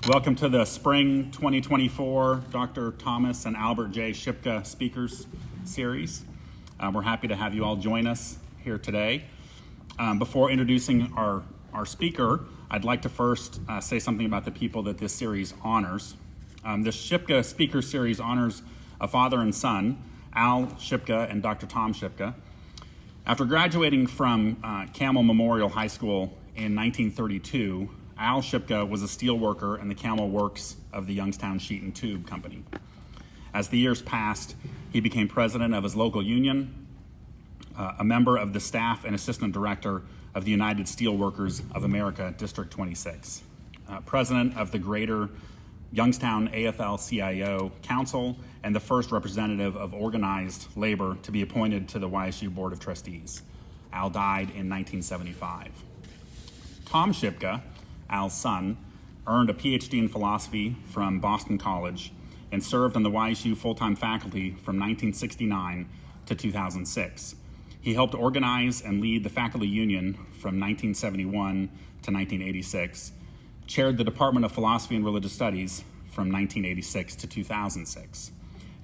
Welcome to the Spring 2024 Dr. Thomas and Albert J. Shipka Speakers Series. We're happy to have you all join us here today. Before introducing our speaker, I'd like to first say something about the people that this series honors. This Shipka Speaker Series honors a father and son, Al Shipka and Dr. Tom Shipka. After graduating from Camel Memorial High School in 1932, Al Shipka was a steel worker in the Camel Works of the Youngstown Sheet and Tube Company. As the years passed, he became president of his local union, a member of the staff and assistant director of the United Steelworkers of America, District 26, president of the Greater Youngstown AFL-CIO Council, and the first representative of organized labor to be appointed to the YSU Board of Trustees. Al died in 1975. Tom Shipka, Al's son, earned a PhD in philosophy from Boston College and served on the YSU full-time faculty from 1969 to 2006. He helped organize and lead the faculty union from 1971 to 1986, chaired the Department of Philosophy and Religious Studies from 1986 to 2006,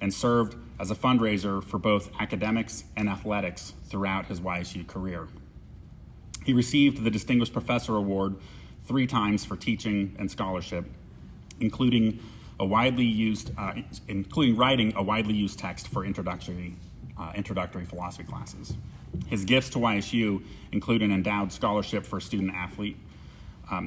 and served as a fundraiser for both academics and athletics throughout his YSU career. He received the Distinguished Professor Award 3 times for teaching and scholarship, including writing a widely used text for introductory philosophy classes. His gifts to YSU include an endowed scholarship for a student athlete.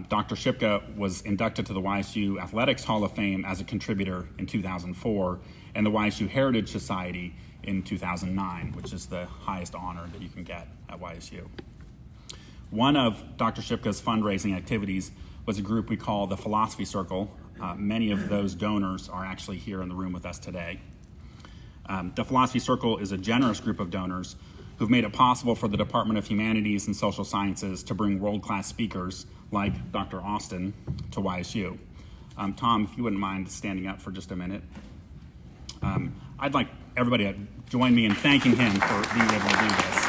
Dr. Shipka was inducted to the YSU Athletics Hall of Fame as a contributor in 2004 and the YSU Heritage Society in 2009, which is the highest honor that you can get at YSU. One of Dr. Shipka's fundraising activities was a group we call the Philosophy Circle. Many of those donors are actually here in the room with us today. The Philosophy Circle is a generous group of donors who've made it possible for the Department of Humanities and Social Sciences to bring world-class speakers like Dr. Austin to YSU. Tom, if you wouldn't mind standing up for just a minute. I'd like everybody to join me in thanking him for being able to do this.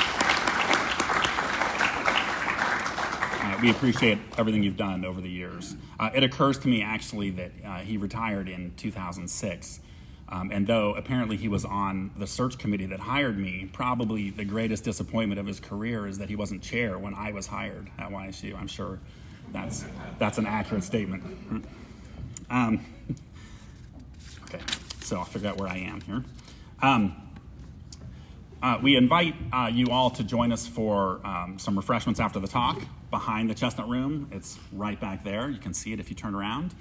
We appreciate everything you've done over the years. It occurs to me actually that he retired in 2006. And though apparently he was on the search committee that hired me, probably the greatest disappointment of his career is that he wasn't chair when I was hired at YSU. I'm sure that's an accurate statement. Okay, so I'll figure out where I am here. We invite you all to join us for some refreshments after the talk behind the Chestnut Room. It's right back there. You can see it if you turn around.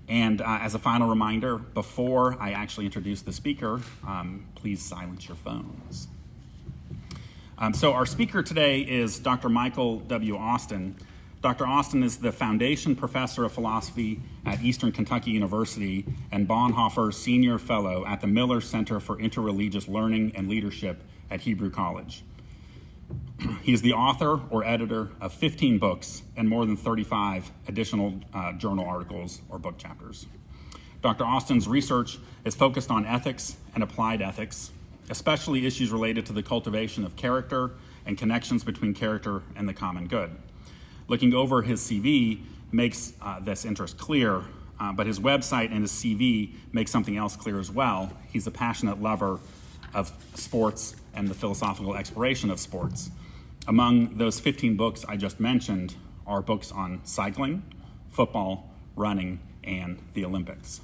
And as a final reminder, before I actually introduce the speaker, please silence your phones. So our speaker today is Dr. Michael W. Austin. Dr. Austin is the Foundation Professor of Philosophy at Eastern Kentucky University and Bonhoeffer Senior Fellow at the Miller Center for Interreligious Learning and Leadership at Hebrew College. He is the author or editor of 15 books and more than 35 additional journal articles or book chapters. Dr. Austin's research is focused on ethics and applied ethics, especially issues related to the cultivation of character and connections between character and the common good. Looking over his CV makes this interest clear, but his website and his CV make something else clear as well. He's a passionate lover of sports and the philosophical exploration of sports. Among those 15 books I just mentioned are books on cycling, football, running, and the Olympics.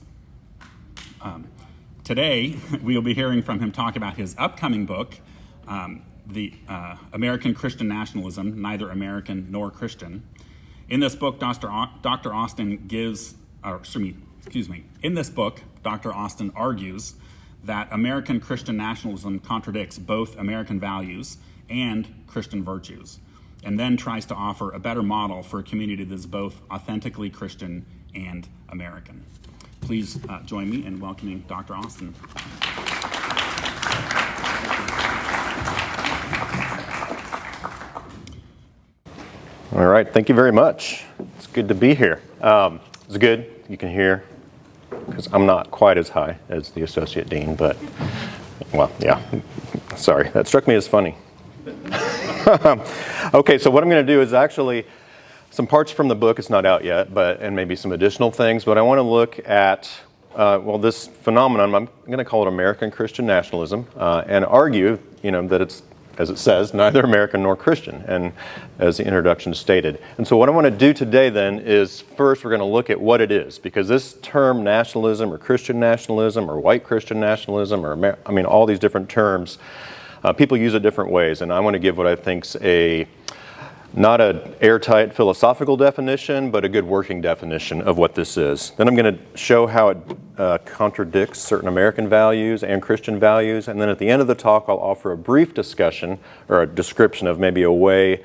Today, we will be hearing from him talk about his upcoming book, the American Christian Nationalism, Neither American Nor Christian. In this book, Dr. Austin in this book, Dr. Austin argues that American Christian nationalism contradicts both American values and Christian virtues, and then tries to offer a better model for a community that is both authentically Christian and American. Please join me in welcoming Dr. Austin. All right, thank you very much. It's good to be here. It's good, you can hear, because I'm not quite as high as the Associate Dean, but, well, yeah, sorry, that struck me as funny. Okay, so what I'm going to do is actually some parts from the book. It's not out yet, and maybe some additional things. But I want to look at this phenomenon. I'm going to call it American Christian nationalism, and argue, that it's, as it says, neither American nor Christian, and as the introduction stated. And so what I want to do today then is first we're going to look at what it is, because this term nationalism or Christian nationalism or white Christian nationalism or all these different terms, people use it different ways, and I want to give what I think's not an airtight philosophical definition, but a good working definition of what this is. Then I'm going to show how it contradicts certain American values and Christian values. And then at the end of the talk, I'll offer a brief discussion or a description of maybe a way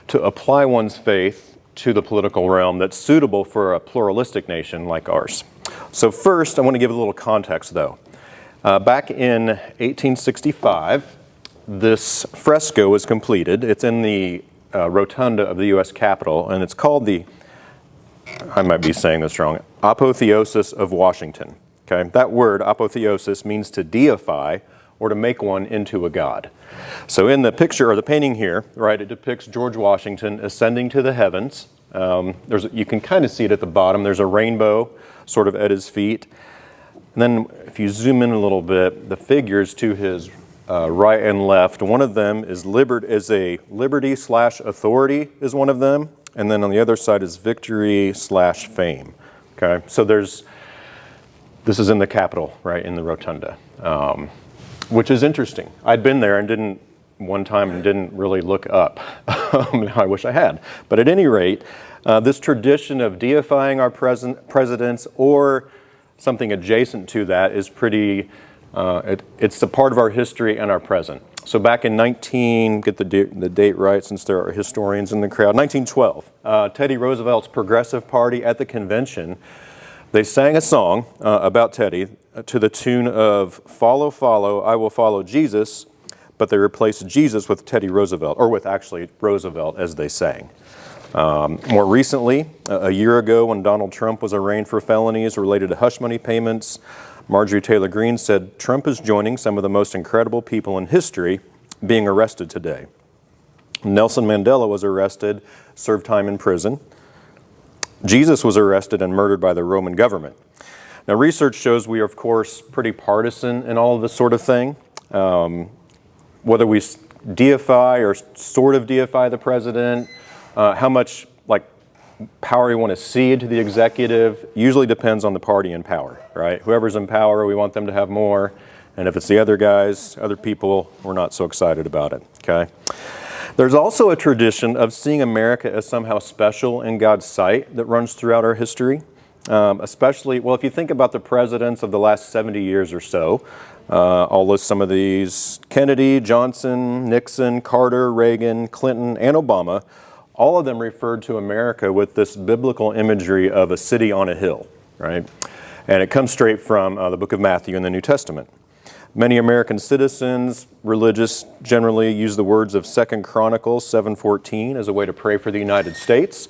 to apply one's faith to the political realm that's suitable for a pluralistic nation like ours. So first, I want to give a little context, though. Back in 1865, this fresco was completed. It's in the rotunda of the U.S. Capitol, and it's called I might be saying this wrong, Apotheosis of Washington. Okay, that word, apotheosis, means to deify or to make one into a god. So in the picture, or the painting here, right, it depicts George Washington ascending to the heavens. You can kind of see it at the bottom. There's a rainbow sort of at his feet. And then if you zoom in a little bit, the figures to his right and left. One of them is a liberty/authority is one of them, and then on the other side is victory/fame. Okay, so this is in the Capitol, right, in the rotunda, which is interesting. I'd been there and didn't really look up. I wish I had. But at any rate, this tradition of deifying our presidents or something adjacent to that is pretty. It's a part of our history and our present. So back in get the date right since there are historians in the crowd, 1912, Teddy Roosevelt's Progressive Party at the convention, they sang a song about Teddy to the tune of "Follow, Follow, I Will Follow Jesus," but they replaced Jesus with Teddy Roosevelt, or with actually Roosevelt as they sang. More recently, a year ago when Donald Trump was arraigned for felonies related to hush money payments, Marjorie Taylor Greene said, "Trump is joining some of the most incredible people in history being arrested today." Nelson Mandela was arrested, served time in prison. Jesus was arrested and murdered by the Roman government. Now, research shows we are, of course, pretty partisan in all of this sort of thing. Whether we deify or sort of deify the president, how much power we want to cede to the executive usually depends on the party in power, right? Whoever's in power, we want them to have more. And if it's the other guys, other people, we're not so excited about it, okay? There's also a tradition of seeing America as somehow special in God's sight that runs throughout our history. Especially, if you think about the presidents of the last 70 years or so, I'll list some of these: Kennedy, Johnson, Nixon, Carter, Reagan, Clinton, and Obama. All of them referred to America with this biblical imagery of a city on a hill, right? And it comes straight from the book of Matthew in the New Testament. Many American citizens, religious, generally use the words of 2 Chronicles 7:14 as a way to pray for the United States,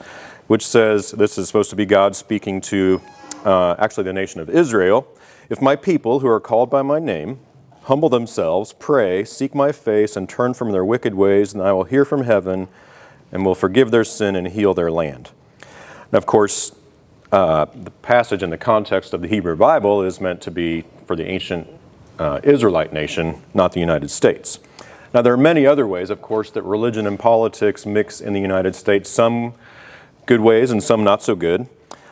which says, this is supposed to be God speaking to actually the nation of Israel. "If my people who are called by my name humble themselves, pray, seek my face, and turn from their wicked ways, then I will hear from heaven and will forgive their sin and heal their land." Now, of course, the passage in the context of the Hebrew Bible is meant to be for the ancient Israelite nation, not the United States. Now, there are many other ways, of course, that religion and politics mix in the United States, some good ways and some not so good.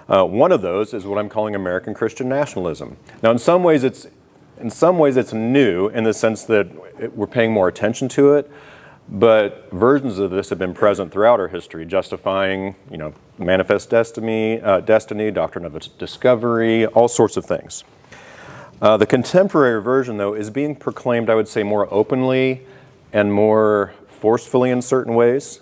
One of those is what I'm calling American Christian nationalism. Now, in some ways it's new in the sense that we're paying more attention to it. But versions of this have been present throughout our history, justifying, manifest destiny, doctrine of discovery, all sorts of things. The contemporary version, though, is being proclaimed, I would say, more openly and more forcefully in certain ways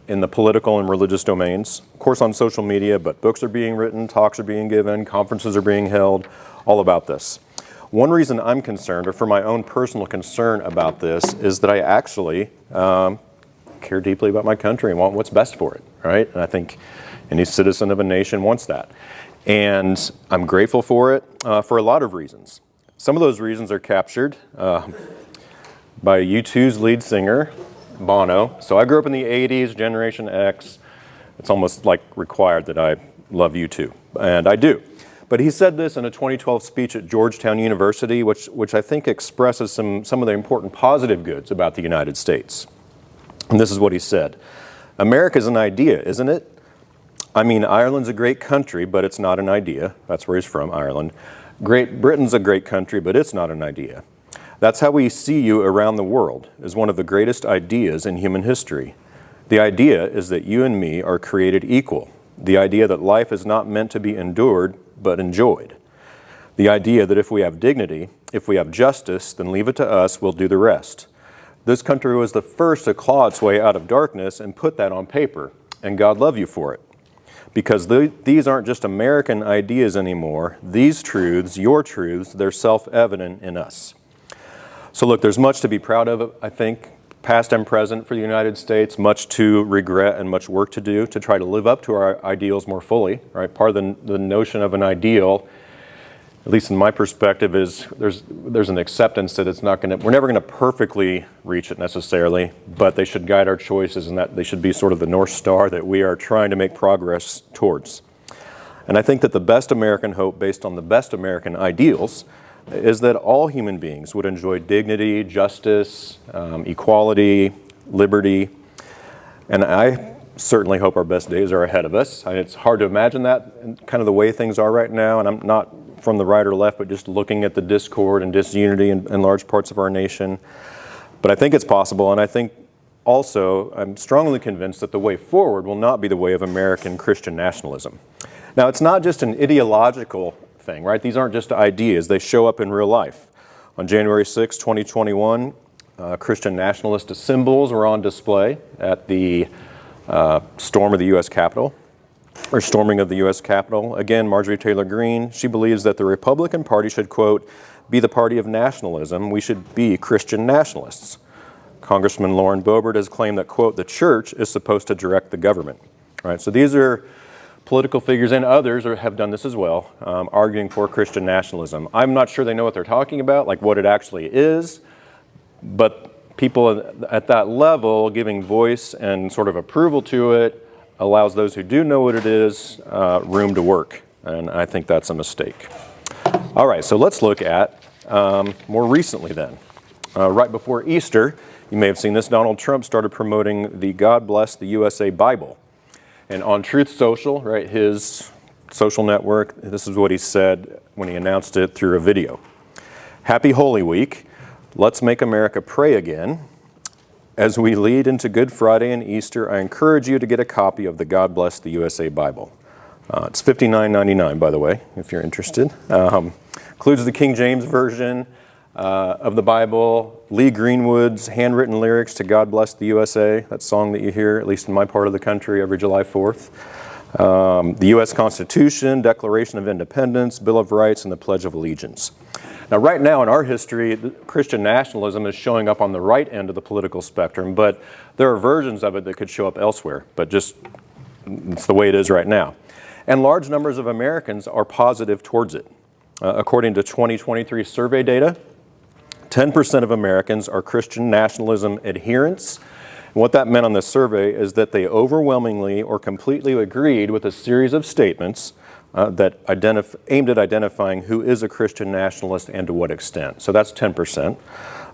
in the political and religious domains. Of course, on social media, but books are being written, talks are being given, conferences are being held, all about this. One reason I'm concerned, or for my own personal concern about this, is that I actually care deeply about my country and want what's best for it, right? And I think any citizen of a nation wants that. And I'm grateful for it for a lot of reasons. Some of those reasons are captured by U2's lead singer, Bono. So I grew up in the 80s, Generation X. It's almost like required that I love you too, and I do. But he said this in a 2012 speech at Georgetown University, which I think expresses some of the important positive goods about the United States. And this is what he said. America's an idea, isn't it? I mean, Ireland's a great country, but it's not an idea. That's where he's from, Ireland. Great Britain's a great country, but it's not an idea. That's how we see you around the world, as one of the greatest ideas in human history. The idea is that you and me are created equal. The idea that life is not meant to be endured, but enjoyed. The idea that if we have dignity, if we have justice, then leave it to us, we'll do the rest. This country was the first to claw its way out of darkness and put that on paper, and God love you for it. Because these aren't just American ideas anymore. These truths, your truths, they're self-evident in us. So look, there's much to be proud of, I think, past and present for the United States, much to regret and much work to do to try to live up to our ideals more fully, right? Part of the notion of an ideal, at least in my perspective, is there's an acceptance that we're never gonna perfectly reach it necessarily, but they should guide our choices, and that they should be sort of the North Star that we are trying to make progress towards. And I think that the best American hope, based on the best American ideals, is that all human beings would enjoy dignity, justice, equality, liberty. And I certainly hope our best days are ahead of us. It's hard to imagine that, kind of the way things are right now, and I'm not from the right or left, but just looking at the discord and disunity in large parts of our nation. But I think it's possible, and I think also I'm strongly convinced that the way forward will not be the way of American Christian nationalism. Now, it's not just an ideological thing, right? These aren't just ideas, they show up in real life. On January 6, 2021, Christian nationalist symbols were on display at the storming of the U.S. Capitol. Again, Marjorie Taylor Greene, she believes that the Republican Party should, quote, be the party of nationalism. We should be Christian nationalists. Congressman Lauren Boebert has claimed that, quote, the church is supposed to direct the government. All right, so these are political figures, and others have done this as well, arguing for Christian nationalism. I'm not sure they know what they're talking about, like what it actually is, but people at that level giving voice and sort of approval to it allows those who do know what it is room to work, and I think that's a mistake. All right, so let's look at more recently then. Right before Easter, you may have seen this, Donald Trump started promoting the God Bless the USA Bible. And on Truth Social, right, his social network, this is what he said when he announced it through a video. Happy Holy Week. Let's make America pray again. As we lead into Good Friday and Easter, I encourage you to get a copy of the God Bless the USA Bible. It's $59.99, by the way, if you're interested. Includes the King James Version of the Bible, Lee Greenwood's handwritten lyrics to God Bless the USA, that song that you hear, at least in my part of the country, every July 4th. The U.S. Constitution, Declaration of Independence, Bill of Rights, and the Pledge of Allegiance. Now, right now in our history, Christian nationalism is showing up on the right end of the political spectrum, but there are versions of it that could show up elsewhere, but just it's the way it is right now. And large numbers of Americans are positive towards it. According to 2023 survey data, 10% of Americans are Christian nationalism adherents. And what that meant on this survey is that they overwhelmingly or completely agreed with a series of statements that aimed at identifying who is a Christian nationalist and to what extent. So that's 10%.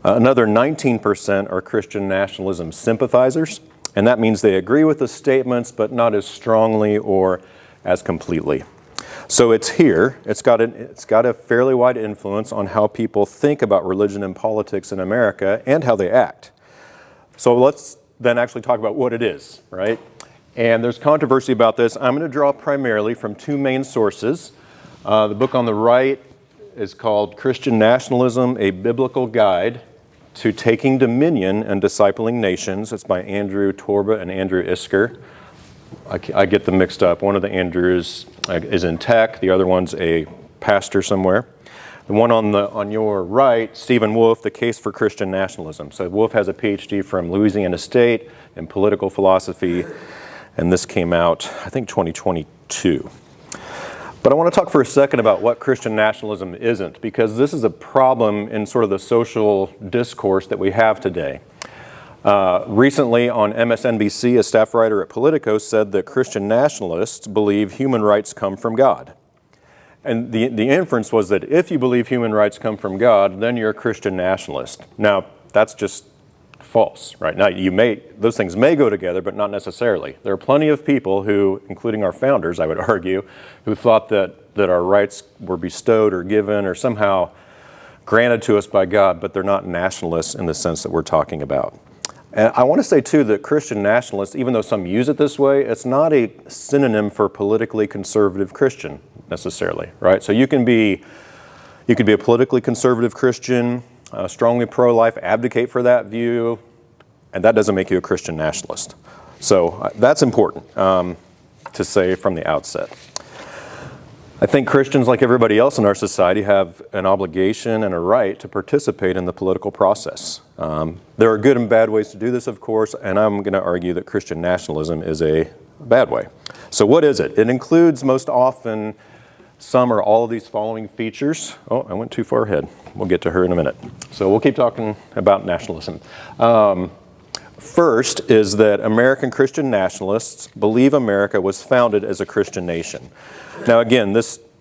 Another 19% are Christian nationalism sympathizers, and that means they agree with the statements, but not as strongly or as completely. So it's here. It's got a fairly wide influence on how people think about religion and politics in America and how they act. So let's then actually talk about what it is, right? And there's controversy about this. I'm going to draw primarily from two main sources. The book on the right is called Christian Nationalism, A Biblical Guide to Taking Dominion and Discipling Nations. It's by Andrew Torba and Andrew Isker. I get them mixed up. One of the Andrews is in tech. The other one's a pastor somewhere. The one on your right, Stephen Wolfe, The Case for Christian Nationalism. So Wolfe has a PhD from Louisiana State in political philosophy, and this came out, I think, 2022. But I want to talk for a second about what Christian nationalism isn't, because this is a problem in sort of the social discourse that we have today. Recently on MSNBC, a staff writer at Politico said that Christian nationalists believe human rights come from God. And the inference was that if you believe human rights come from God, then you're a Christian nationalist. Now, that's just false, right? Now, those things may go together, but not necessarily. There are plenty of people who, including our founders, I would argue, who thought that our rights were bestowed or given or somehow granted to us by God, but they're not nationalists in the sense that we're talking about. And I want to say, too, that Christian nationalists, even though some use it this way, it's not a synonym for politically conservative Christian, necessarily, right? So you can be a politically conservative Christian, strongly pro-life, advocate for that view, and that doesn't make you a Christian nationalist. So that's important to say from the outset. I think Christians, like everybody else in our society, have an obligation and a right to participate in the political process. There are good and bad ways to do this, of course, and I'm going to argue that Christian nationalism is a bad way. So what is it? It includes most often some or all of these following features. Oh, I went too far ahead. We'll get to her in a minute. So we'll keep talking about nationalism. First is that American Christian nationalists believe America was founded as a Christian nation. Now again,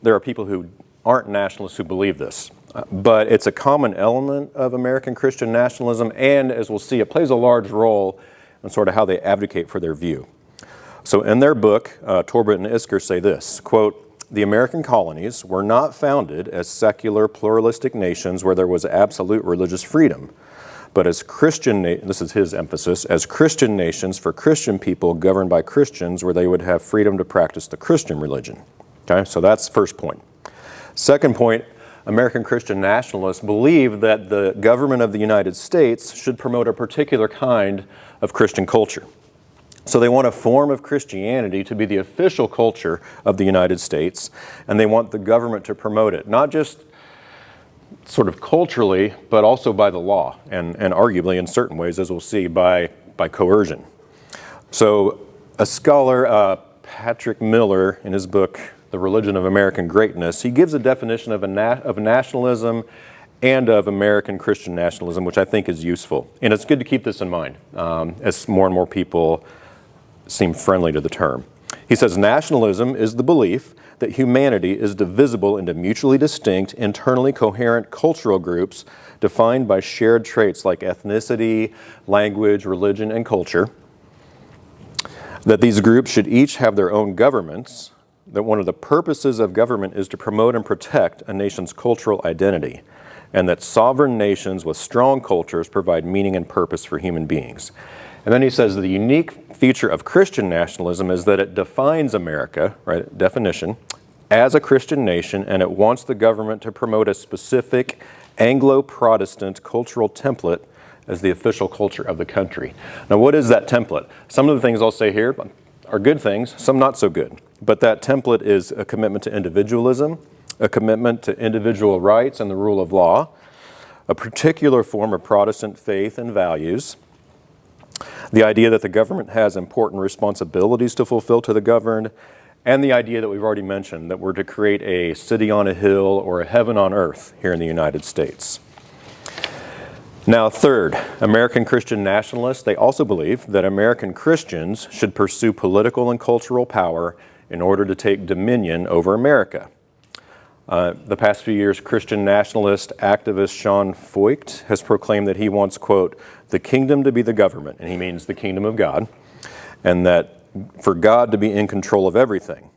there are people who aren't nationalists who believe this, but it's a common element of American Christian nationalism, and as we'll see, it plays a large role in sort of how they advocate for their view. So in their book, Torbert and Isker say this, quote, "The American colonies were not founded as secular, pluralistic nations where there was absolute religious freedom, but as this is his emphasis, as Christian nations for Christian people governed by Christians where they would have freedom to practice the Christian religion." Okay, so that's the first point. Second point, American Christian nationalists believe that the government of the United States should promote a particular kind of Christian culture. So they want a form of Christianity to be the official culture of the United States, and they want the government to promote it, not just sort of culturally, but also by the law, and arguably in certain ways, as we'll see, by coercion. So a scholar, Patrick Miller, in his book, The Religion of American Greatness, he gives a definition of nationalism and of American Christian nationalism, which I think is useful. And it's good to keep this in mind as more and more people seem friendly to the term. He says, nationalism is the belief that humanity is divisible into mutually distinct, internally coherent cultural groups defined by shared traits like ethnicity, language, religion, and culture, that these groups should each have their own governments, that one of the purposes of government is to promote and protect a nation's cultural identity, and that sovereign nations with strong cultures provide meaning and purpose for human beings. And then he says the unique feature of Christian nationalism is that it defines America, right, definition, as a Christian nation, and it wants the government to promote a specific Anglo-Protestant cultural template as the official culture of the country. Now, what is that template? Some of the things I'll say here are good things, some not so good. But that template is a commitment to individualism, a commitment to individual rights and the rule of law, a particular form of Protestant faith and values, the idea that the government has important responsibilities to fulfill to the governed, and the idea that we've already mentioned, that we're to create a city on a hill or a heaven on earth here in the United States. Now, third, American Christian nationalists, they also believe that American Christians should pursue political and cultural power in order to take dominion over America. The past few years, Christian nationalist activist Sean Feucht has proclaimed that he wants, quote, the kingdom to be the government, and he means the kingdom of God, and that for God to be in control of everything.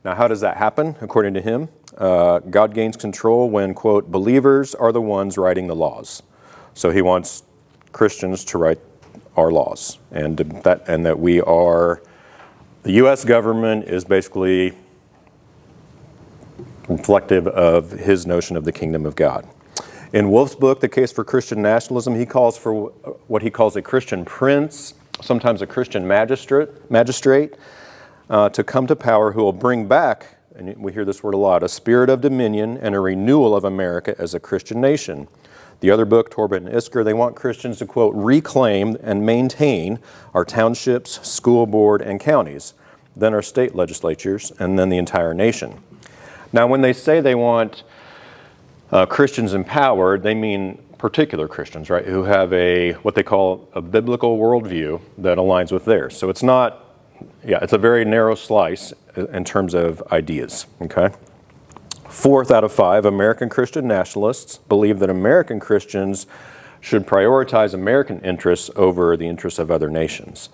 Now, how does that happen? According to him, God gains control when, quote, believers are the ones writing the laws. So he wants Christians to write our laws, and that we are, the U.S. government is basically reflective of his notion of the kingdom of God. In Wolf's book, The Case for Christian Nationalism, he calls for what he calls a Christian prince, sometimes a Christian magistrate, to come to power who will bring back, and we hear this word a lot, a spirit of dominion and a renewal of America as a Christian nation. The other book, Torbert and Isker, they want Christians to, quote, reclaim and maintain our townships, school board, and counties, then our state legislatures, and then the entire nation. Now, when they say they want Christians empowered, they mean particular Christians, right, who have what they call a biblical worldview that aligns with theirs. So it's not, it's a very narrow slice in terms of ideas, okay? 4th out of 5 American Christian nationalists believe that American Christians should prioritize American interests over the interests of other nations.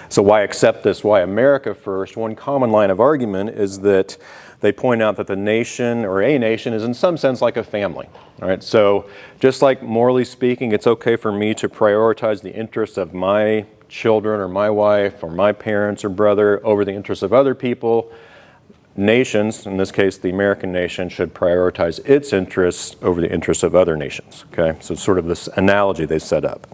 So why accept this? Why America first? One common line of argument is that they point out that the nation, or a nation, is in some sense like a family. All right? So just like morally speaking, it's okay for me to prioritize the interests of my children or my wife or my parents or brother over the interests of other people. Nations, in this case the American nation, should prioritize its interests over the interests of other nations. Okay, so it's sort of this analogy they set up.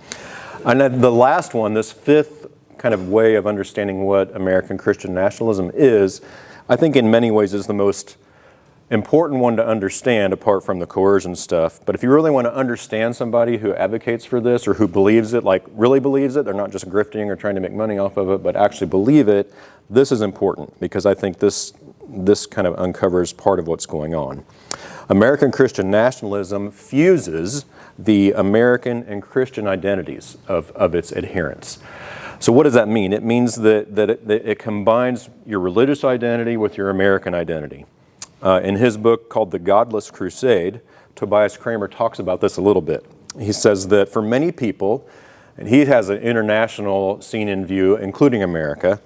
And then the last one, this 5th kind of way of understanding what American Christian nationalism is, I think in many ways is the most important one to understand apart from the coercion stuff. But if you really want to understand somebody who advocates for this or who believes it, like really believes it, they're not just grifting or trying to make money off of it, but actually believe it, this is important because I think this kind of uncovers part of what's going on. American Christian nationalism fuses the American and Christian identities of its adherents. So what does that mean? It means that it combines your religious identity with your American identity. In his book called The Godless Crusade, Tobias Kramer talks about this a little bit. He says that for many people, and he has an international scene in view, including America,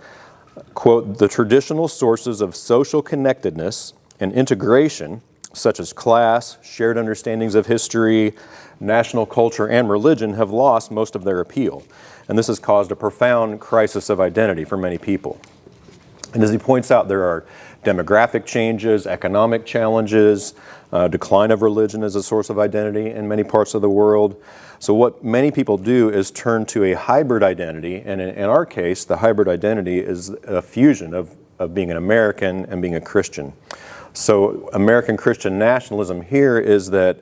quote, the traditional sources of social connectedness and integration, such as class, shared understandings of history, national culture, and religion, have lost most of their appeal. And this has caused a profound crisis of identity for many people. And as he points out, there are demographic changes, economic challenges, decline of religion as a source of identity in many parts of the world. So what many people do is turn to a hybrid identity, and in our case, the hybrid identity is a fusion of being an American and being a Christian. So American Christian nationalism here is that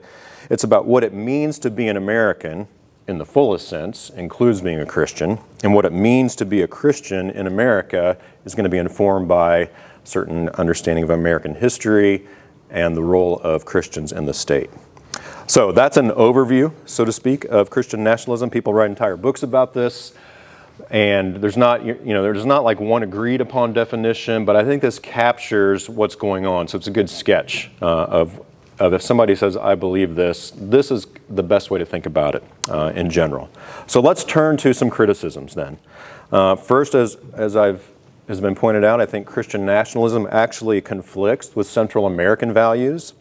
it's about what it means to be an American in the fullest sense, includes being a Christian, and what it means to be a Christian in America is going to be informed by certain understanding of American history and the role of Christians in the state. So that's an overview, so to speak, of Christian nationalism. People write entire books about this, and there's not like one agreed upon definition, but I think this captures what's going on. So it's a good sketch of if somebody says, I believe this is the best way to think about it in general. So let's turn to some criticisms then. First, as has been pointed out, I think Christian nationalism actually conflicts with Central American values.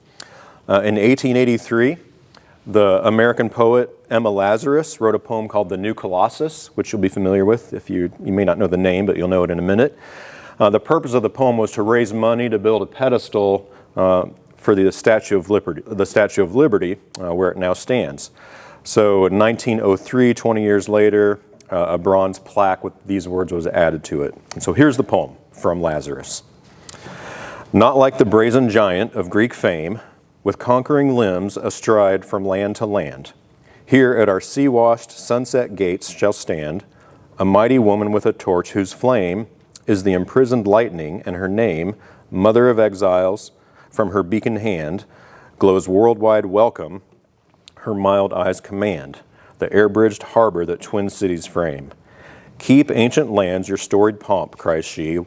In 1883, the American poet Emma Lazarus wrote a poem called The New Colossus, which you'll be familiar with. If you may not know the name, but you'll know it in a minute. The purpose of the poem was to raise money to build a pedestal for the Statue of Liberty, where it now stands. So in 1903, 20 years later, a bronze plaque with these words was added to it. And so here's the poem from Lazarus. Not like the brazen giant of Greek fame, with conquering limbs astride from land to land. Here at our sea-washed sunset gates shall stand a mighty woman with a torch whose flame is the imprisoned lightning, and her name, Mother of Exiles, from her beacon hand, glows worldwide welcome, her mild eyes command, the air-bridged harbor that twin cities frame. Keep ancient lands your storied pomp, cries she,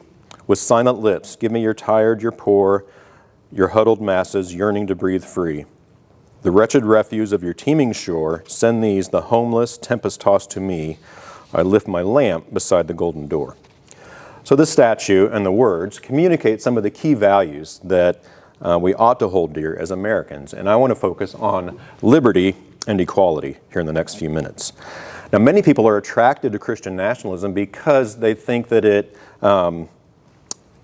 with silent lips, give me your tired, your poor, your huddled masses yearning to breathe free. The wretched refuse of your teeming shore, send these, the homeless, tempest-tossed to me. I lift my lamp beside the golden door. So this statue and the words communicate some of the key values that we ought to hold dear as Americans. And I want to focus on liberty and equality here in the next few minutes. Now, many people are attracted to Christian nationalism because they think that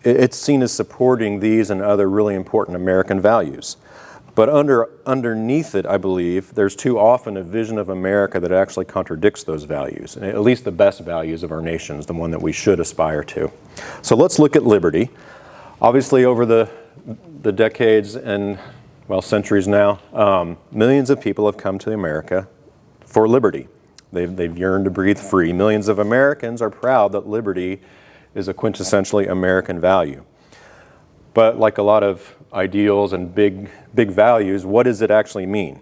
it's seen as supporting these and other really important American values. But underneath it, I believe, there's too often a vision of America that actually contradicts those values, and at least the best values of our nations, the one that we should aspire to. So let's look at liberty. Obviously, over the decades and, well, centuries now, millions of people have come to America for liberty. They've yearned to breathe free. Millions of Americans are proud that liberty is a quintessentially American value. But like a lot of ideals and big values, what does it actually mean?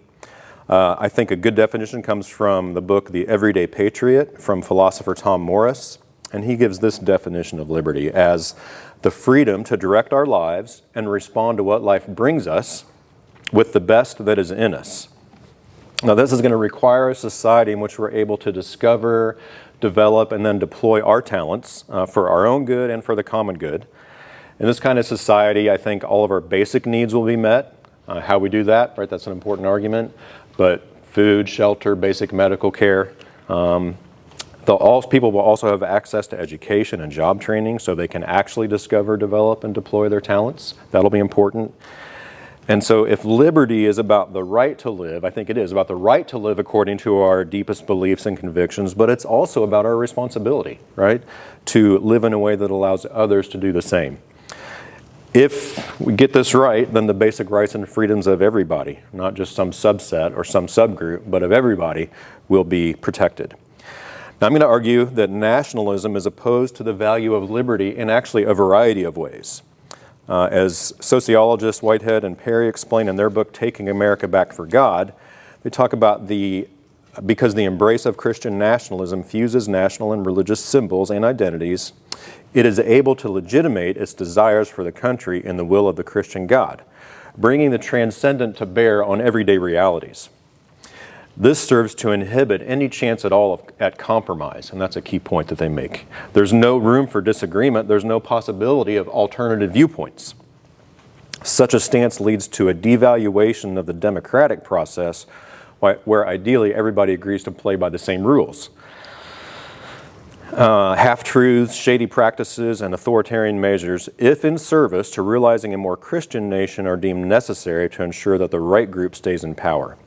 I think a good definition comes from the book The Everyday Patriot from philosopher Tom Morris, and he gives this definition of liberty as the freedom to direct our lives and respond to what life brings us with the best that is in us. Now, this is going to require a society in which we're able to discover, develop, and then deploy our talents for our own good and for the common good. In this kind of society, I think all of our basic needs will be met. How we do that, right? That's an important argument. But food, shelter, basic medical care. People will also have access to education and job training so they can actually discover, develop, and deploy their talents. That'll be important. And so if liberty is about the right to live, I think it is about the right to live according to our deepest beliefs and convictions, but it's also about our responsibility, right? To live in a way that allows others to do the same. If we get this right, then the basic rights and freedoms of everybody, not just some subset or some subgroup, but of everybody, will be protected. Now, I'm going to argue that nationalism is opposed to the value of liberty in actually a variety of ways. As sociologists Whitehead and Perry explain in their book, Taking America Back for God, they talk about because the embrace of Christian nationalism fuses national and religious symbols and identities, it is able to legitimate its desires for the country in the will of the Christian God, bringing the transcendent to bear on everyday realities. This serves to inhibit any chance at all at compromise, and that's a key point that they make. There's no room for disagreement. There's no possibility of alternative viewpoints. Such a stance leads to a devaluation of the democratic process, where ideally everybody agrees to play by the same rules. Half-truths, shady practices, and authoritarian measures, if in service to realizing a more Christian nation, are deemed necessary to ensure that the right group stays in power.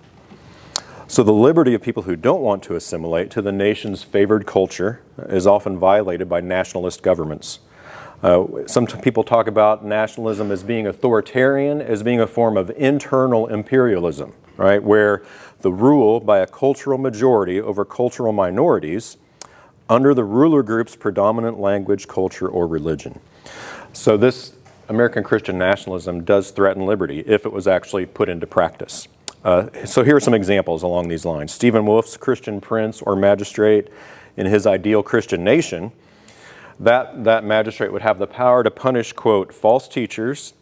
So the liberty of people who don't want to assimilate to the nation's favored culture is often violated by nationalist governments. Some people talk about nationalism as being authoritarian, as being a form of internal imperialism, right? Where the rule by a cultural majority over cultural minorities under the ruler group's predominant language, culture, or religion. So this American Christian nationalism does threaten liberty if it was actually put into practice. So here are some examples along these lines. Stephen Wolfe's Christian prince or magistrate in his ideal Christian nation, that magistrate would have the power to punish, quote, false teachers,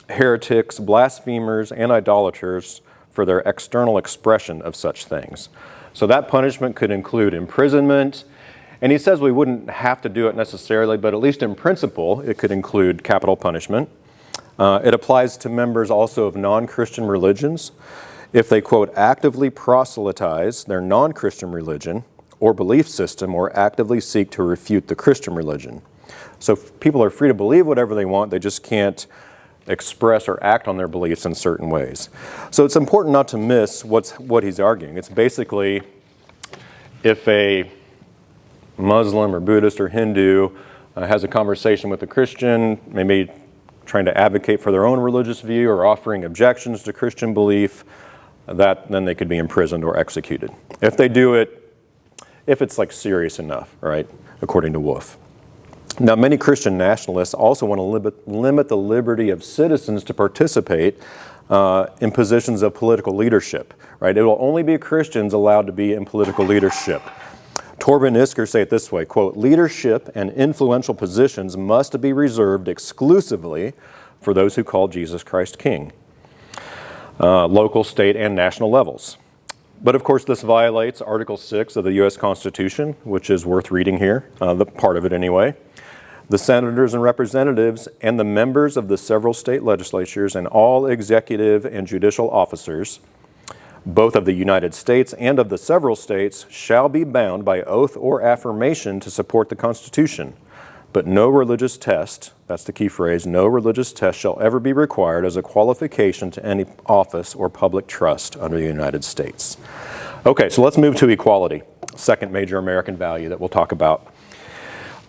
heretics, blasphemers, and idolaters for their external expression of such things. So that punishment could include imprisonment, and he says we wouldn't have to do it necessarily, but at least in principle, it could include capital punishment. It applies to members also of non-Christian religions if they, quote, actively proselytize their non-Christian religion or belief system or actively seek to refute the Christian religion. So people are free to believe whatever they want, they just can't express or act on their beliefs in certain ways. So it's important not to miss what he's arguing. It's basically if a Muslim or Buddhist or Hindu has a conversation with a Christian, maybe trying to advocate for their own religious view or offering objections to Christian belief, then they could be imprisoned or executed. If they do it, if it's like serious enough, right, according to Wolfe. Now, many Christian nationalists also want to limit the liberty of citizens to participate in positions of political leadership, right? It will only be Christians allowed to be in political leadership. Torben and Isker say it this way, quote, leadership and influential positions must be reserved exclusively for those who call Jesus Christ King. Local, state, and national levels. But of course, this violates Article 6 of the U.S. Constitution, which is worth reading here, the part of it anyway. The senators and representatives and the members of the several state legislatures and all executive and judicial officers, both of the United States and of the several states, shall be bound by oath or affirmation to support the Constitution. But no religious test, that's the key phrase, no religious test shall ever be required as a qualification to any office or public trust under the United States. Okay, so let's move to equality, second major American value that we'll talk about.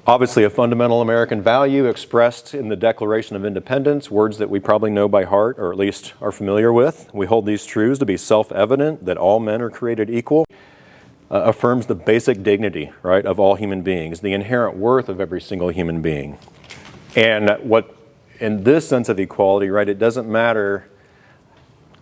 Obviously a fundamental American value expressed in the Declaration of Independence, words that we probably know by heart or at least are familiar with. We hold these truths to be self-evident, that all men are created equal. Affirms the basic dignity, right, of all human beings, the inherent worth of every single human being. And what, in this sense of equality, right, it doesn't matter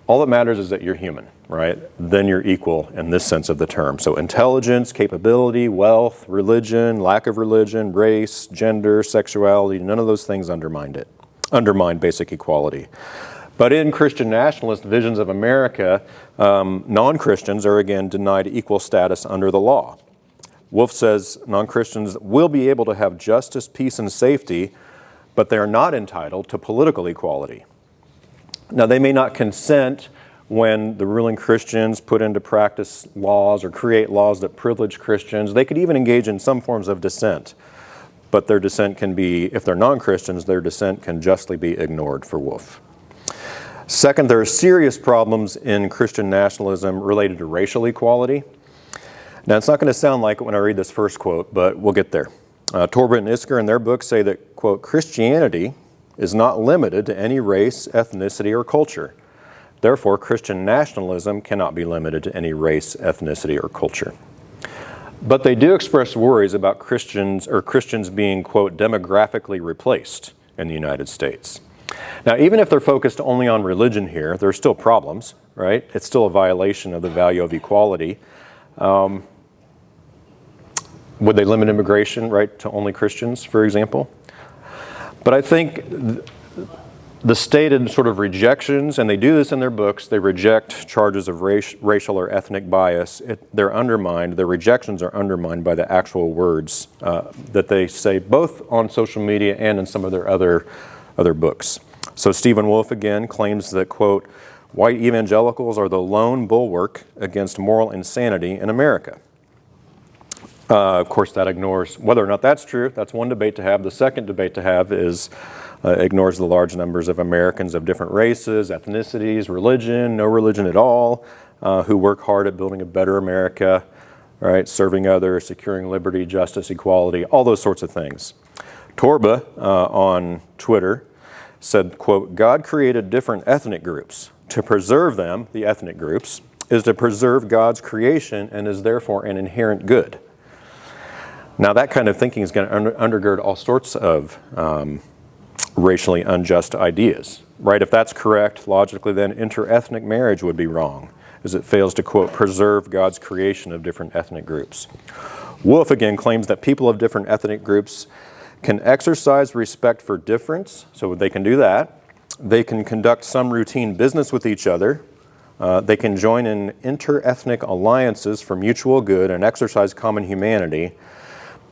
All that matters is that you're human, right? Then you're equal in this sense of the term. So intelligence, capability, wealth, religion, lack of religion, race, gender, sexuality, none of those things undermine basic equality. But in Christian nationalist visions of America, non-Christians are again denied equal status under the law. Wolf says non-Christians will be able to have justice, peace, and safety, but they are not entitled to political equality. Now, they may not consent when the ruling Christians put into practice laws or create laws that privilege Christians. They could even engage in some forms of dissent, but their dissent can be, if they're non-Christians, their dissent can justly be ignored for Wolf. Second, there are serious problems in Christian nationalism related to racial equality. Now, it's not going to sound like it when I read this first quote, but we'll get there. Torbert and Isker in their book say that, quote, Christianity is not limited to any race, ethnicity, or culture. Therefore, Christian nationalism cannot be limited to any race, ethnicity, or culture. But they do express worries about Christians being, quote, demographically replaced in the United States. Now, even if they're focused only on religion here, there are still problems, right? It's still a violation of the value of equality. Would they limit immigration, right, to only Christians, for example? But I think the stated sort of rejections, and they do this in their books, they reject charges of racial or ethnic bias. They're undermined, their rejections are undermined by the actual words that they say both on social media and in some of their other books. So Stephen Wolf again claims that, quote, white evangelicals are the lone bulwark against moral insanity in America. Of course, that ignores whether or not that's true. That's one debate to have. The second debate to have is ignores the large numbers of Americans of different races, ethnicities, religion, no religion at all, who work hard at building a better America, right, serving others, securing liberty, justice, equality, all those sorts of things. Torba on Twitter said, quote, God created different ethnic groups. To preserve them, the ethnic groups, is to preserve God's creation and is therefore an inherent good. Now, that kind of thinking is going to undergird all sorts of racially unjust ideas, right? If that's correct, logically, then interethnic marriage would be wrong, as it fails to, quote, preserve God's creation of different ethnic groups. Wolf, again, claims that people of different ethnic groups can exercise respect for difference, so they can do that. They can conduct some routine business with each other. They can join in interethnic alliances for mutual good and exercise common humanity,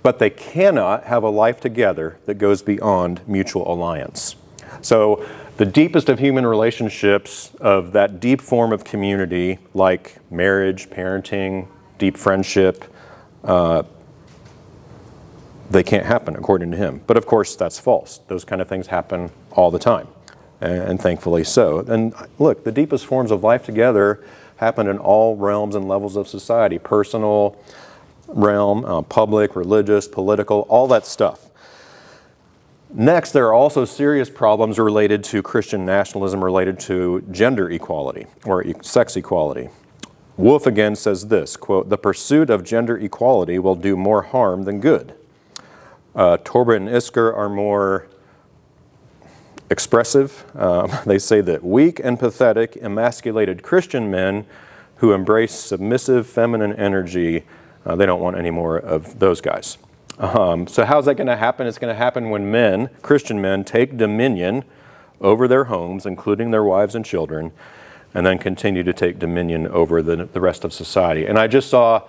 but they cannot have a life together that goes beyond mutual alliance. So the deepest of human relationships, of that deep form of community, like marriage, parenting, deep friendship, they can't happen according to him. But of course, that's false. Those kind of things happen all the time, and thankfully so. And look, the deepest forms of life together happen in all realms and levels of society, personal realm, public, religious, political, all that stuff. Next, there are also serious problems related to Christian nationalism related to gender equality or sex equality. Wolf again says this, quote, the pursuit of gender equality will do more harm than good. Torbert and Isker are more expressive. They say that weak and pathetic, emasculated Christian men who embrace submissive feminine energy, they don't want any more of those guys. So how's that going to happen? It's going to happen when men, Christian men, take dominion over their homes, including their wives and children, and then continue to take dominion over the rest of society. And I just saw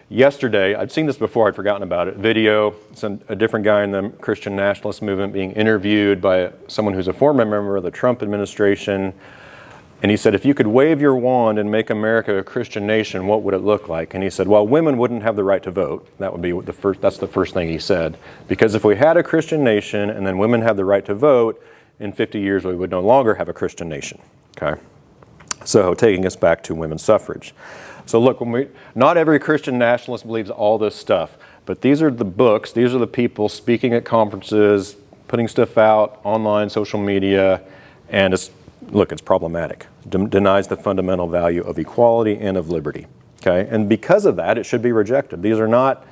yesterday, I'd seen this before, I'd forgotten about it, video, a different guy in the Christian nationalist movement being interviewed by someone who's a former member of the Trump administration. And he said, if you could wave your wand and make America a Christian nation, what would it look like? And he said, well, women wouldn't have the right to vote. That would be that's the first thing he said. Because if we had a Christian nation and then women had the right to vote, in 50 years we would no longer have a Christian nation. Okay? So taking us back to women's suffrage. So look, not every Christian nationalist believes all this stuff, but these are the books, these are the people speaking at conferences, putting stuff out online, social media, and it's problematic. Denies the fundamental value of equality and of liberty. Okay, and because of that, it should be rejected. These are not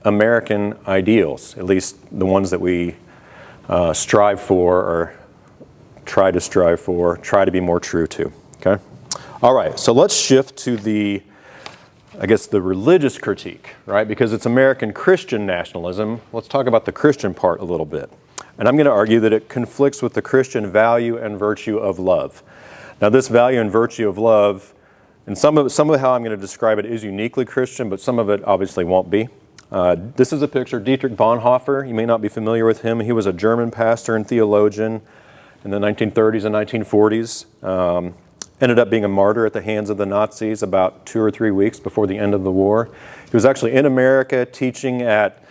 American ideals, at least the ones that we strive for or try to strive for, try to be more true to. Okay? All right, so let's shift to the religious critique, right? Because it's American Christian nationalism. Let's talk about the Christian part a little bit. And I'm going to argue that it conflicts with the Christian value and virtue of love. Now, this value and virtue of love, and some of how I'm going to describe it is uniquely Christian, but some of it obviously won't be. This is a picture of Dietrich Bonhoeffer. You may not be familiar with him. He was a German pastor and theologian in the 1930s and 1940s. Ended up being a martyr at the hands of the Nazis about 2 or 3 weeks before the end of the war. He was actually in America teaching at,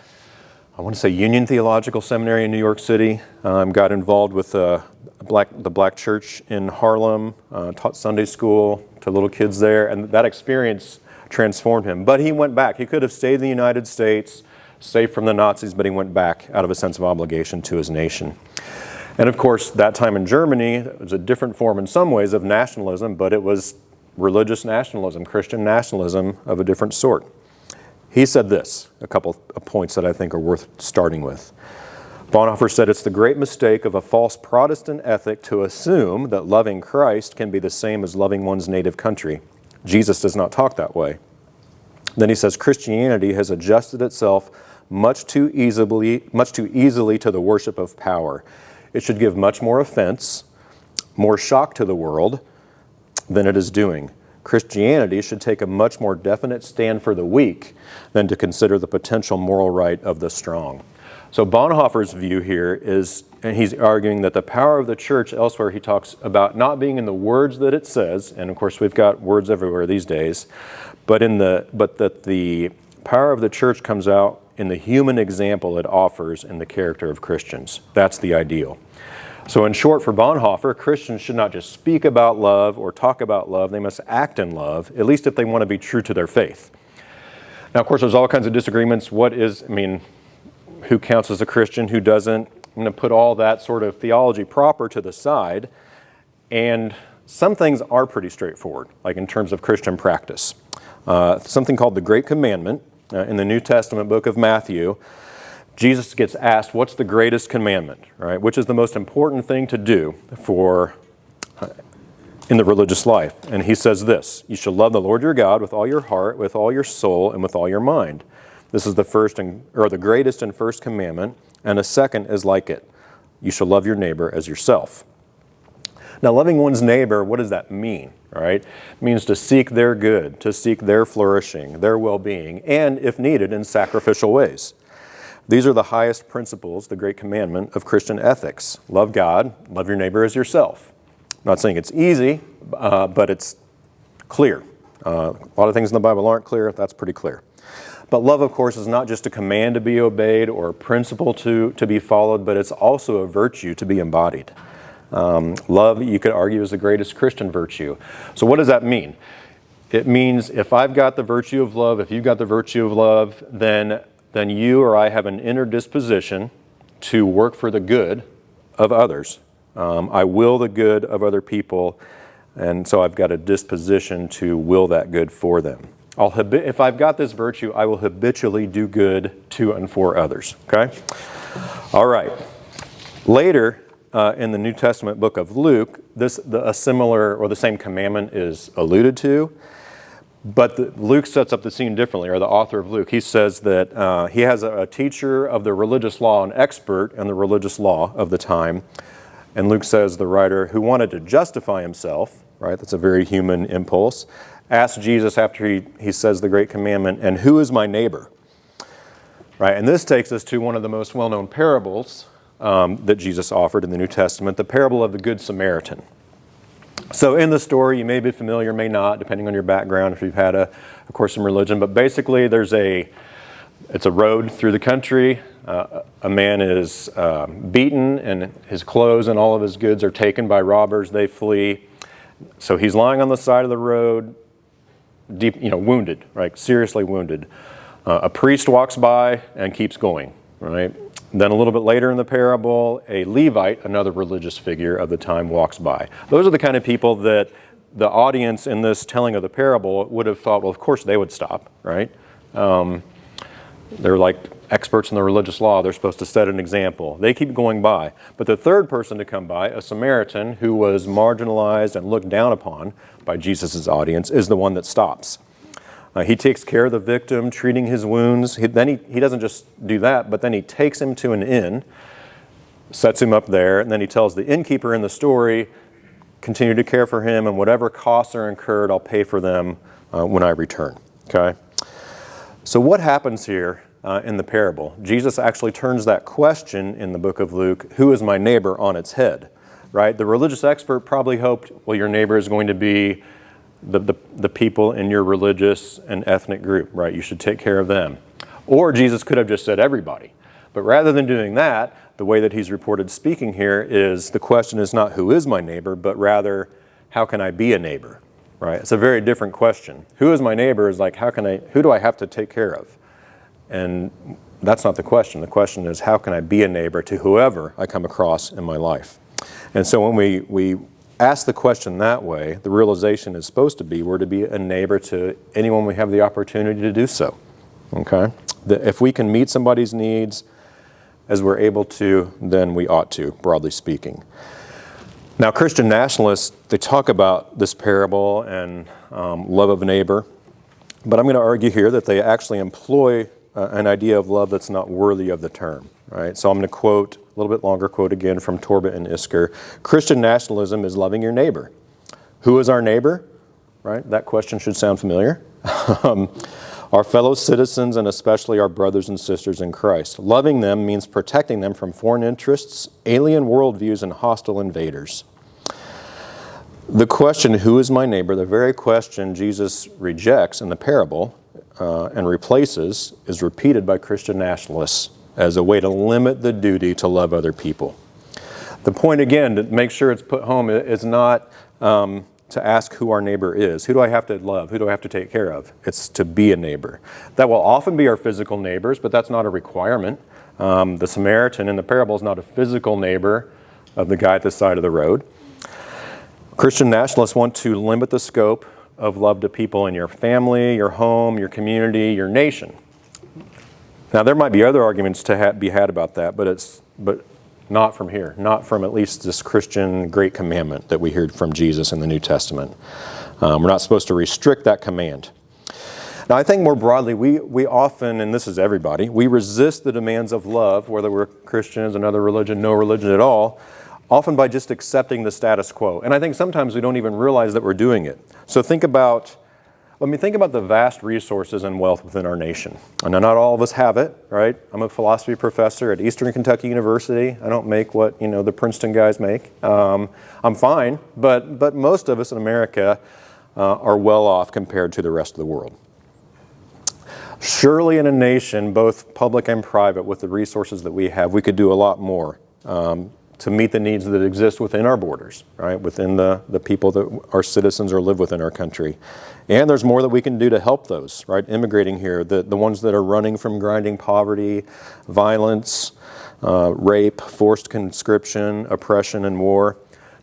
I want to say, Union Theological Seminary in New York City. Got involved with the black church in Harlem, taught Sunday school to little kids there, and that experience transformed him. But he went back. He could have stayed in the United States, safe from the Nazis, but he went back out of a sense of obligation to his nation. And of course, that time in Germany, it was a different form in some ways of nationalism, but it was religious nationalism, Christian nationalism of a different sort. He said this, a couple of points that I think are worth starting with. Bonhoeffer said, "It's the great mistake of a false Protestant ethic to assume that loving Christ can be the same as loving one's native country. Jesus does not talk that way." Then he says, "Christianity has adjusted itself much too easily to the worship of power. It should give much more offense, more shock to the world than it is doing. Christianity should take a much more definite stand for the weak than to consider the potential moral right of the strong." So Bonhoeffer's view here is, and he's arguing that the power of the church, elsewhere he talks about not being in the words that it says, and of course we've got words everywhere these days, but that the power of the church comes out in the human example it offers in the character of Christians. That's the ideal. So in short, for Bonhoeffer, Christians should not just speak about love or talk about love, they must act in love, at least if they want to be true to their faith. Now, of course, there's all kinds of disagreements. Who counts as a Christian, who doesn't? I'm going to put all that sort of theology proper to the side, and some things are pretty straightforward, like in terms of Christian practice. Something called the Great Commandment. In the New Testament book of Matthew, Jesus gets asked, what's the greatest commandment, right? Which is the most important thing to do in the religious life? And he says this, "You shall love the Lord your God with all your heart, with all your soul, and with all your mind. This is the greatest and first commandment, and a second is like it. You shall love your neighbor as yourself." Now, loving one's neighbor, what does that mean, right? It means to seek their good, to seek their flourishing, their well-being, and, if needed, in sacrificial ways. These are the highest principles, the great commandment of Christian ethics. Love God, love your neighbor as yourself. I'm not saying it's easy, but it's clear. A lot of things in the Bible aren't clear. That's pretty clear. But love, of course, is not just a command to be obeyed or a principle to be followed, but it's also a virtue to be embodied. Love, you could argue, is the greatest Christian virtue. So what does that mean? It means if I've got the virtue of love, if you've got the virtue of love, then you or I have an inner disposition to work for the good of others. I will the good of other people, and so I've got a disposition to will that good for them. If I've got this virtue, I will habitually do good to and for others. Okay? All right. Later, in the New Testament book of Luke, a similar or the same commandment is alluded to, but Luke sets up the scene differently, or the author of Luke. He says that he has a teacher of the religious law, an expert in the religious law of the time, and Luke says the writer, who wanted to justify himself, right, that's a very human impulse, asked Jesus after he says the great commandment, "And who is my neighbor?" Right, and this takes us to one of the most well-known parables that Jesus offered in the New Testament, the parable of the Good Samaritan. So in the story, you may be familiar, may not, depending on your background, if you've had a course in religion, but basically it's a road through the country. A man is beaten, and his clothes and all of his goods are taken by robbers. They flee. So he's lying on the side of the road, wounded, right? Seriously wounded. A priest walks by and keeps going, right? Then a little bit later in the parable, a Levite, another religious figure of the time, walks by. Those are the kind of people that the audience in this telling of the parable would have thought, well, of course they would stop, right? They're like experts in the religious law, they're supposed to set an example. They keep going by. But the third person to come by, a Samaritan who was marginalized and looked down upon by Jesus' audience, is the one that stops. He takes care of the victim, treating his wounds. He doesn't just do that, but then he takes him to an inn, sets him up there, and then he tells the innkeeper in the story, continue to care for him, and whatever costs are incurred, I'll pay for them when I return. Okay? So what happens here in the parable? Jesus actually turns that question in the book of Luke, who is my neighbor, on its head. Right? The religious expert probably hoped, well, your neighbor is going to be the people in your religious and ethnic group, right? You should take care of them. Or Jesus could have just said everybody. But rather than doing that, the way that he's reported speaking here is the question is not who is my neighbor, but rather how can I be a neighbor, right? It's a very different question. Who is my neighbor is like who do I have to take care of? And that's not the question. The question is how can I be a neighbor to whoever I come across in my life? And so when we ask the question that way, the realization is supposed to be we're to be a neighbor to anyone we have the opportunity to do so. Okay? If we can meet somebody's needs as we're able to, then we ought to, broadly speaking. Now, Christian nationalists, they talk about this parable and love of neighbor, but I'm going to argue here that they actually employ an idea of love that's not worthy of the term. Right? So I'm going to quote a little bit longer quote again from Torbit and Isker. Christian nationalism is loving your neighbor. Who is our neighbor? Right? That question should sound familiar. Our fellow citizens and especially our brothers and sisters in Christ. Loving them means protecting them from foreign interests, alien worldviews, and hostile invaders. The question, who is my neighbor, the very question Jesus rejects in the parable and replaces, is repeated by Christian nationalists as a way to limit the duty to love other people. The point, again, to make sure it's put home, is not to ask who our neighbor is. Who do I have to love? Who do I have to take care of? It's to be a neighbor. That will often be our physical neighbors, but that's not a requirement. The Samaritan in the parable is not a physical neighbor of the guy at the side of the road. Christian nationalists want to limit the scope of love to people in your family, your home, your community, your nation. Now, there might be other arguments to be had about that, but not from here, not from at least this Christian great commandment that we heard from Jesus in the New Testament. We're not supposed to restrict that command. Now, I think more broadly, we often, and this is everybody, we resist the demands of love, whether we're Christians, another religion, no religion at all, often by just accepting the status quo. And I think sometimes we don't even realize that we're doing it. So think about the vast resources and wealth within our nation. And not all of us have it, right? I'm a philosophy professor at Eastern Kentucky University. I don't make what, the Princeton guys make. I'm fine, but most of us in America are well off compared to the rest of the world. Surely in a nation, both public and private, with the resources that we have, we could do a lot more to meet the needs that exist within our borders, right? Within the people that are citizens or live within our country. And there's more that we can do to help those, right? Immigrating here, the ones that are running from grinding poverty, violence, rape, forced conscription, oppression, and war.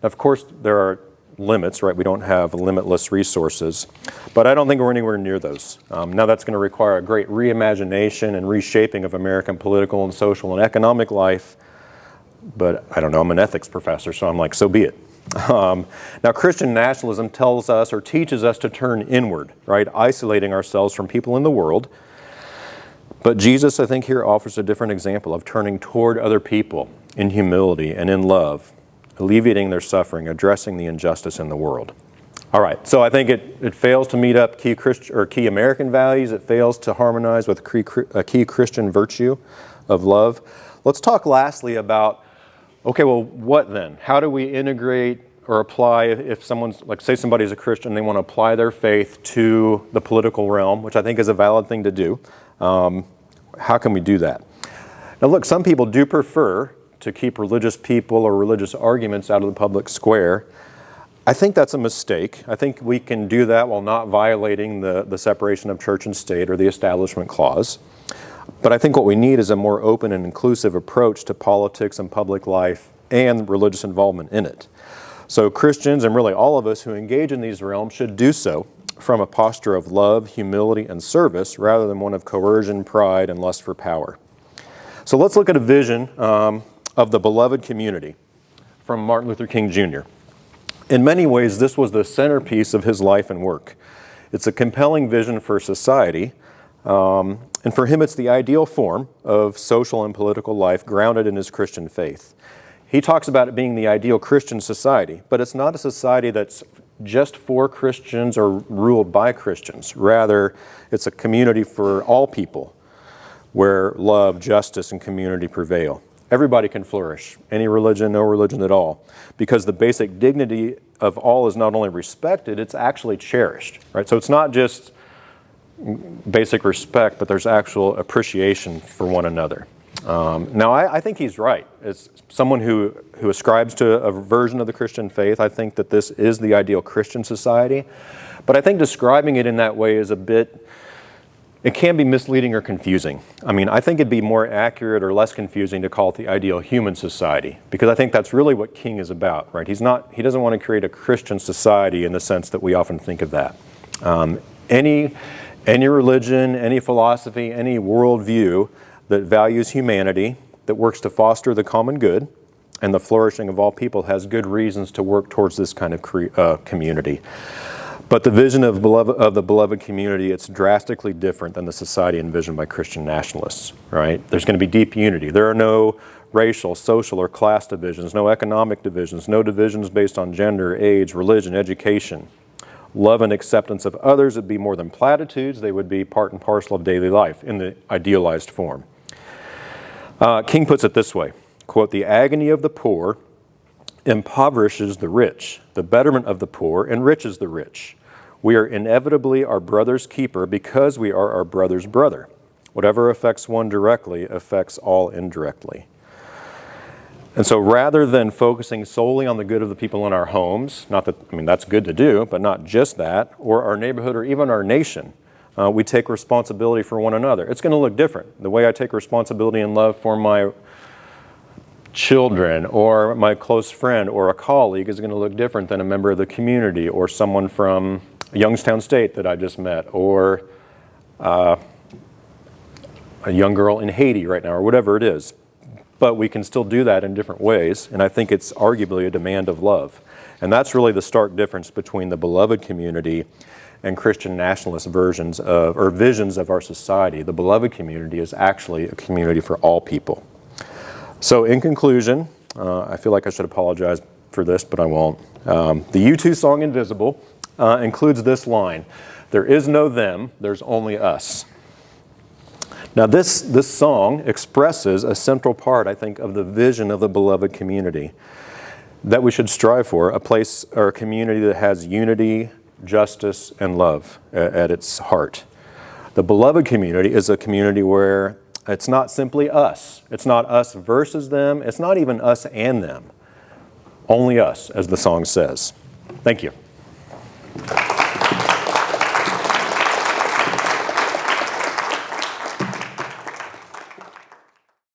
Now, of course, there are limits, right? We don't have limitless resources, but I don't think we're anywhere near those. Now that's going to require a great reimagination and reshaping of American political and social and economic life, but I don't know, I'm an ethics professor, so I'm like, so be it. Now Christian nationalism tells us or teaches us to turn inward, right? Isolating ourselves from people in the world. But Jesus, I think, here offers a different example of turning toward other people in humility and in love, alleviating their suffering, addressing the injustice in the world. All right, so I think it fails to meet up key American values. It fails to harmonize with a key Christian virtue of love. Let's talk lastly about, okay, well, what then? How do we integrate or apply if someone's, like say somebody's a Christian, they want to apply their faith to the political realm, which I think is a valid thing to do. How can we do that? Now look, some people do prefer to keep religious people or religious arguments out of the public square. I think that's a mistake. I think we can do that while not violating the separation of church and state or the Establishment Clause. But I think what we need is a more open and inclusive approach to politics and public life and religious involvement in it. So Christians, and really all of us who engage in these realms, should do so from a posture of love, humility, and service rather than one of coercion, pride, and lust for power. So let's look at a vision of the beloved community from Martin Luther King Jr. In many ways, this was the centerpiece of his life and work. It's a compelling vision for society, and for him it's the ideal form of social and political life grounded in his Christian faith. He talks about it being the ideal Christian society, but it's not a society that's just for Christians or ruled by Christians. Rather, it's a community for all people where love, justice, and community prevail. Everybody can flourish, any religion, no religion at all, because the basic dignity of all is not only respected, it's actually cherished, right? So it's not just basic respect, but there's actual appreciation for one another. Now, I think he's right. As someone who ascribes to a version of the Christian faith, I think that this is the ideal Christian society. But I think describing it in that way is it can be misleading or confusing. I mean, I think it'd be more accurate or less confusing to call it the ideal human society, because I think that's really what King is about, right? He doesn't want to create a Christian society in the sense that we often think of that. Any religion, any philosophy, any worldview that values humanity, that works to foster the common good and the flourishing of all people has good reasons to work towards this kind of community. But the vision of the beloved community, it's drastically different than the society envisioned by Christian nationalists, right? There's going to be deep unity. There are no racial, social, or class divisions, no economic divisions, no divisions based on gender, age, religion, education. Love and acceptance of others would be more than platitudes. They would be part and parcel of daily life in the idealized form. King puts it this way, quote, "The agony of the poor impoverishes the rich. The betterment of the poor enriches the rich. We are inevitably our brother's keeper because we are our brother's brother. Whatever affects one directly affects all indirectly." And so rather than focusing solely on the good of the people in our homes, that's good to do, but not just that, or our neighborhood or even our nation, we take responsibility for one another. It's going to look different. The way I take responsibility and love for my children or my close friend or a colleague is going to look different than a member of the community or someone from Youngstown State that I just met, or a young girl in Haiti right now, or whatever it is. But we can still do that in different ways, and I think it's arguably a demand of love. And that's really the stark difference between the beloved community and Christian nationalist visions of our society. The beloved community is actually a community for all people. So in conclusion, I feel like I should apologize for this, but I won't. The U2 song Invisible includes this line, "There is no them, there's only us." Now this song expresses a central part, I think, of the vision of the beloved community that we should strive for, a place or a community that has unity, justice, and love at its heart. The beloved community is a community where it's not simply us. It's not us versus them. It's not even us and them. Only us, as the song says. Thank you.